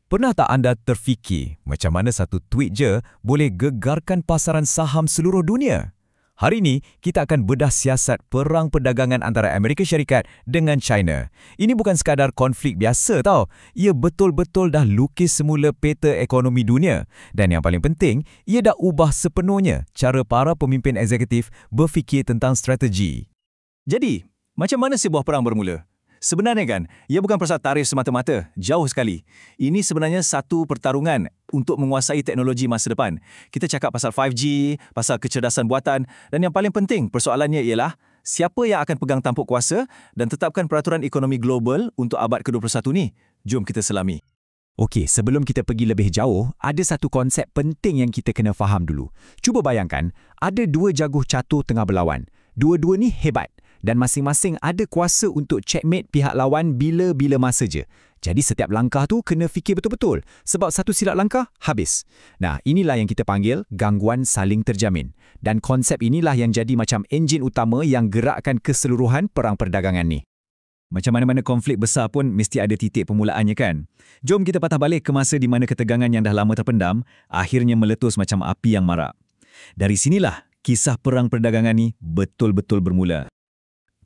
Pernah tak anda terfikir macam mana satu tweet je boleh gegarkan pasaran saham seluruh dunia? Hari ini, kita akan bedah siasat perang perdagangan antara Amerika Syarikat dengan China. Ini bukan sekadar konflik biasa tau. Ia betul-betul dah lukis semula peta ekonomi dunia. Dan yang paling penting, ia dah ubah sepenuhnya cara para pemimpin eksekutif berfikir tentang strategi. Jadi, macam mana sebuah perang bermula? Sebenarnya kan, ia bukan pasal tarikh semata-mata, jauh sekali. Ini sebenarnya satu pertarungan untuk menguasai teknologi masa depan. Kita cakap pasal 5G, pasal kecerdasan buatan, dan yang paling penting persoalannya ialah siapa yang akan pegang tampuk kuasa dan tetapkan peraturan ekonomi global untuk abad ke-21 ni. Jom kita selami. Okey, sebelum kita pergi lebih jauh, ada satu konsep penting yang kita kena faham dulu. Cuba bayangkan, ada dua jago catur tengah berlawan. Dua-dua ni hebat dan masing-masing ada kuasa untuk checkmate pihak lawan bila-bila masa je. Jadi setiap langkah tu kena fikir betul-betul sebab satu silap langkah, habis. Nah, inilah yang kita panggil gangguan saling terjamin. Dan konsep inilah yang jadi macam enjin utama yang gerakkan keseluruhan perang perdagangan ni. Macam mana-mana konflik besar pun mesti ada titik permulaannya kan? Jom kita patah balik ke masa di mana ketegangan yang dah lama terpendam akhirnya meletus macam api yang marak. Dari sinilah kisah perang perdagangan ni betul-betul bermula.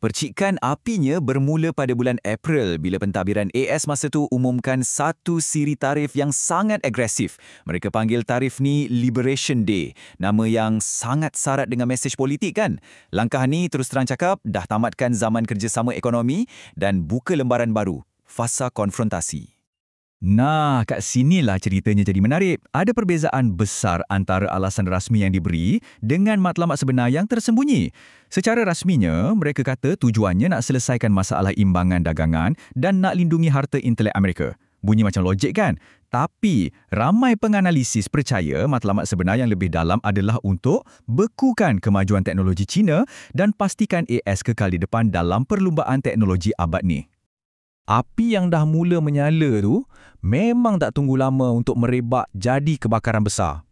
Percikan apinya bermula pada bulan April bila pentadbiran AS masa tu umumkan satu siri tarif yang sangat agresif. Mereka panggil tarif ni Liberation Day, nama yang sangat syarat dengan mesej politik kan? Langkah ni terus terang cakap dah tamatkan zaman kerjasama ekonomi dan buka lembaran baru, fasa konfrontasi. Nah, kat sinilah ceritanya jadi menarik. Ada perbezaan besar antara alasan rasmi yang diberi dengan matlamat sebenar yang tersembunyi. Secara rasminya, mereka kata tujuannya nak selesaikan masalah imbangan dagangan dan nak lindungi harta intelek Amerika. Bunyi macam logik kan? Tapi, ramai penganalisis percaya matlamat sebenar yang lebih dalam adalah untuk bekukan kemajuan teknologi China dan pastikan AS kekal di depan dalam perlumbaan teknologi abad ni. Api yang dah mula menyala tu memang tak tunggu lama untuk merebak jadi kebakaran besar.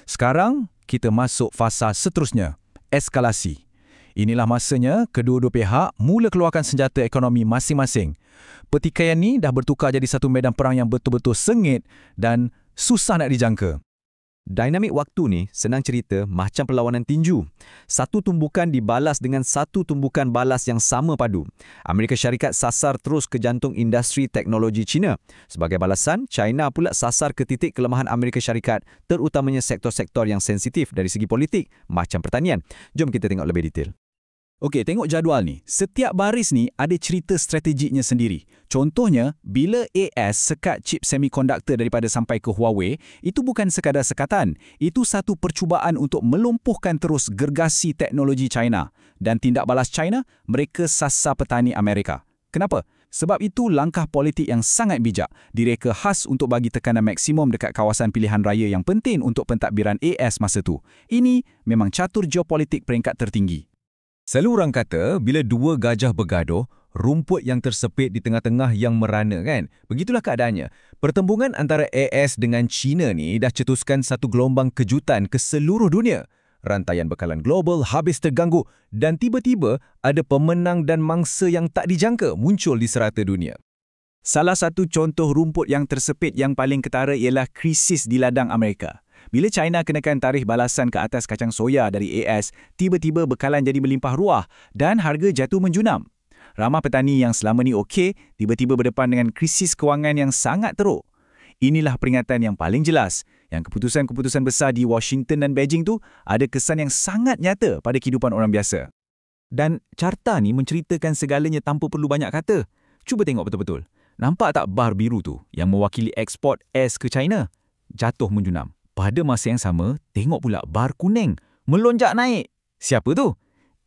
Sekarang, kita masuk fasa seterusnya, eskalasi. Inilah masanya kedua-dua pihak mula keluarkan senjata ekonomi masing-masing. Pertikaian ni dah bertukar jadi satu medan perang yang betul-betul sengit dan susah nak dijangka. Dinamik waktu ni senang cerita macam perlawanan tinju. Satu tumbukan dibalas dengan satu tumbukan balas yang sama padu. Amerika Syarikat sasar terus ke jantung industri teknologi China. Sebagai balasan, China pula sasar ke titik kelemahan Amerika Syarikat, terutamanya sektor-sektor yang sensitif dari segi politik, macam pertanian. Jom kita tengok lebih detail. Okey, tengok jadual ni. Setiap baris ni ada cerita strategiknya sendiri. Contohnya, bila AS sekat chip semikonduktor daripada sampai ke Huawei, itu bukan sekadar sekatan. Itu satu percubaan untuk melumpuhkan terus gergasi teknologi China. Dan tindak balas China, mereka sasar petani Amerika. Kenapa? Sebab itu langkah politik yang sangat bijak, direka khas untuk bagi tekanan maksimum dekat kawasan pilihan raya yang penting untuk pentadbiran AS masa tu. Ini memang catur geopolitik peringkat tertinggi. Selalu orang kata, bila dua gajah bergaduh, rumput yang tersepit di tengah-tengah yang merana kan? Begitulah keadaannya. Pertembungan antara AS dengan China ni dah cetuskan satu gelombang kejutan ke seluruh dunia. Rantaian bekalan global habis terganggu dan tiba-tiba ada pemenang dan mangsa yang tak dijangka muncul di serata dunia. Salah satu contoh rumput yang tersepit yang paling ketara ialah krisis di ladang Amerika. Bila China kenakan tarikh balasan ke atas kacang soya dari AS, tiba-tiba bekalan jadi melimpah ruah dan harga jatuh menjunam. Ramai petani yang selama ni okey, tiba-tiba berdepan dengan krisis kewangan yang sangat teruk. Inilah peringatan yang paling jelas, yang keputusan-keputusan besar di Washington dan Beijing tu ada kesan yang sangat nyata pada kehidupan orang biasa. Dan carta ni menceritakan segalanya tanpa perlu banyak kata. Cuba tengok betul-betul. Nampak tak bar biru tu yang mewakili ekspor AS ke China? Jatuh menjunam. Pada masa yang sama, tengok pula bar kuning melonjak naik. Siapa tu?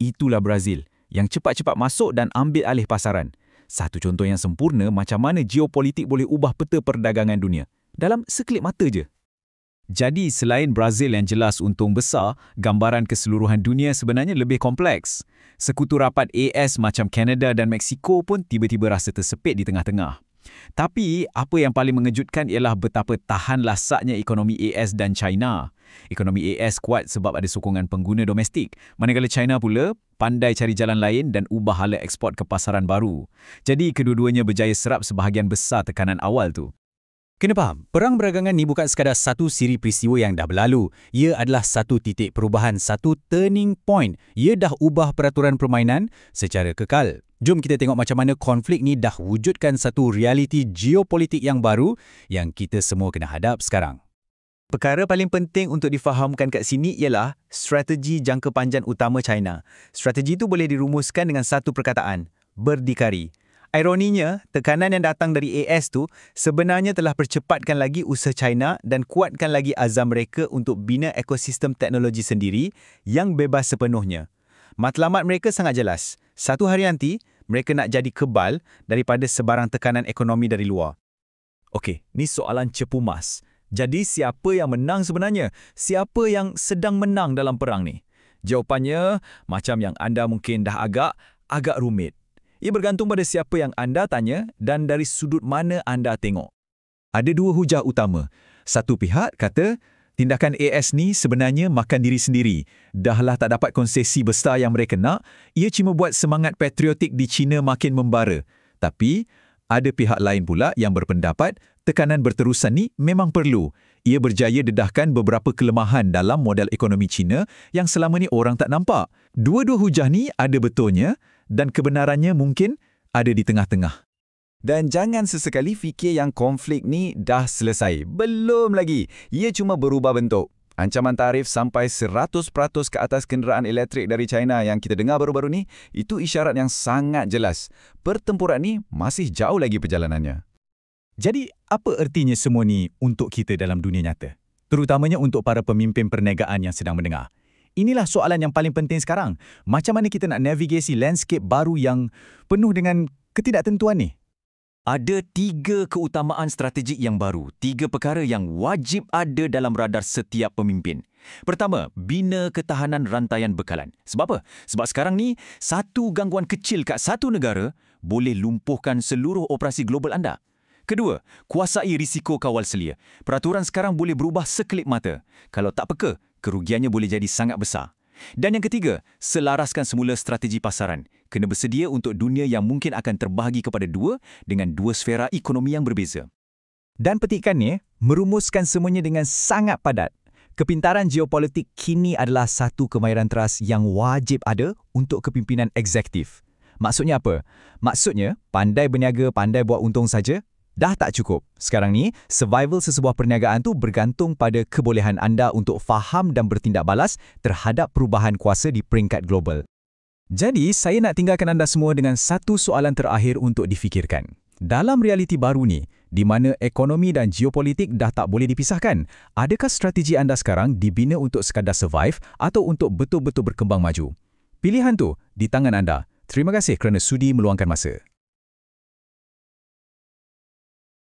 Itulah Brazil yang cepat-cepat masuk dan ambil alih pasaran. Satu contoh yang sempurna macam mana geopolitik boleh ubah peta perdagangan dunia. Dalam sekelip mata je. Jadi, selain Brazil yang jelas untung besar, gambaran keseluruhan dunia sebenarnya lebih kompleks. Sekutu rapat AS macam Kanada dan Mexico pun tiba-tiba rasa tersepit di tengah-tengah. Tapi, apa yang paling mengejutkan ialah betapa tahan lasaknya ekonomi AS dan China. Ekonomi AS kuat sebab ada sokongan pengguna domestik, manakala China pula pandai cari jalan lain dan ubah hala ekspor ke pasaran baru. Jadi, kedua-duanya berjaya serap sebahagian besar tekanan awal tu. Kena faham, perang berdagangan ni bukan sekadar satu siri peristiwa yang dah berlalu. Ia adalah satu titik perubahan, satu turning point. Ia dah ubah peraturan permainan secara kekal. Jom kita tengok macam mana konflik ni dah wujudkan satu realiti geopolitik yang baru yang kita semua kena hadap sekarang. Perkara paling penting untuk difahamkan kat sini ialah strategi jangka panjang utama China. Strategi itu boleh dirumuskan dengan satu perkataan, berdikari. Ironinya, tekanan yang datang dari AS tu sebenarnya telah percepatkan lagi usaha China dan kuatkan lagi azam mereka untuk bina ekosistem teknologi sendiri yang bebas sepenuhnya. Matlamat mereka sangat jelas. Satu hari nanti, mereka nak jadi kebal daripada sebarang tekanan ekonomi dari luar. Okey, ni soalan cepu mas. Jadi siapa yang menang sebenarnya? Siapa yang sedang menang dalam perang ni? Jawapannya, macam yang anda mungkin dah agak rumit. Ia bergantung pada siapa yang anda tanya dan dari sudut mana anda tengok. Ada dua hujah utama. Satu pihak kata, tindakan AS ni sebenarnya makan diri sendiri. Dahlah tak dapat konsesi besar yang mereka nak, ia cuma buat semangat patriotik di China makin membara. Tapi, ada pihak lain pula yang berpendapat tekanan berterusan ni memang perlu. Ia berjaya dedahkan beberapa kelemahan dalam model ekonomi China yang selama ni orang tak nampak. Dua-dua hujah ni ada betulnya dan kebenarannya mungkin ada di tengah-tengah. Dan jangan sesekali fikir yang konflik ni dah selesai. Belum lagi. Ia cuma berubah bentuk. Ancaman tarif sampai 100% ke atas kenderaan elektrik dari China yang kita dengar baru-baru ni, itu isyarat yang sangat jelas. Pertempuran ni masih jauh lagi perjalanannya. Jadi, apa ertinya semua ni untuk kita dalam dunia nyata? Terutamanya untuk para pemimpin perniagaan yang sedang mendengar. Inilah soalan yang paling penting sekarang. Macam mana kita nak navigasi landscape baru yang penuh dengan ketidaktentuan ni? Ada 3 keutamaan strategik yang baru, 3 perkara yang wajib ada dalam radar setiap pemimpin. Pertama, bina ketahanan rantaian bekalan. Sebab apa? Sebab sekarang ni, satu gangguan kecil kat satu negara boleh lumpuhkan seluruh operasi global anda. Kedua, kuasai risiko kawal selia. Peraturan sekarang boleh berubah sekelip mata. Kalau tak peka, kerugiannya boleh jadi sangat besar. Dan yang ketiga, selaraskan semula strategi pasaran. Kena bersedia untuk dunia yang mungkin akan terbahagi kepada dua dengan dua sfera ekonomi yang berbeza. Dan petikannya, merumuskan semuanya dengan sangat padat. Kepintaran geopolitik kini adalah satu kemahiran teras yang wajib ada untuk kepimpinan eksekutif. Maksudnya apa? Maksudnya, pandai berniaga, pandai buat untung saja, dah tak cukup. Sekarang ni, survival sesebuah perniagaan tu bergantung pada kebolehan anda untuk faham dan bertindak balas terhadap perubahan kuasa di peringkat global. Jadi, saya nak tinggalkan anda semua dengan satu soalan terakhir untuk difikirkan. Dalam realiti baru ni, di mana ekonomi dan geopolitik dah tak boleh dipisahkan, adakah strategi anda sekarang dibina untuk sekadar survive atau untuk betul-betul berkembang maju? Pilihan tu di tangan anda. Terima kasih kerana sudi meluangkan masa.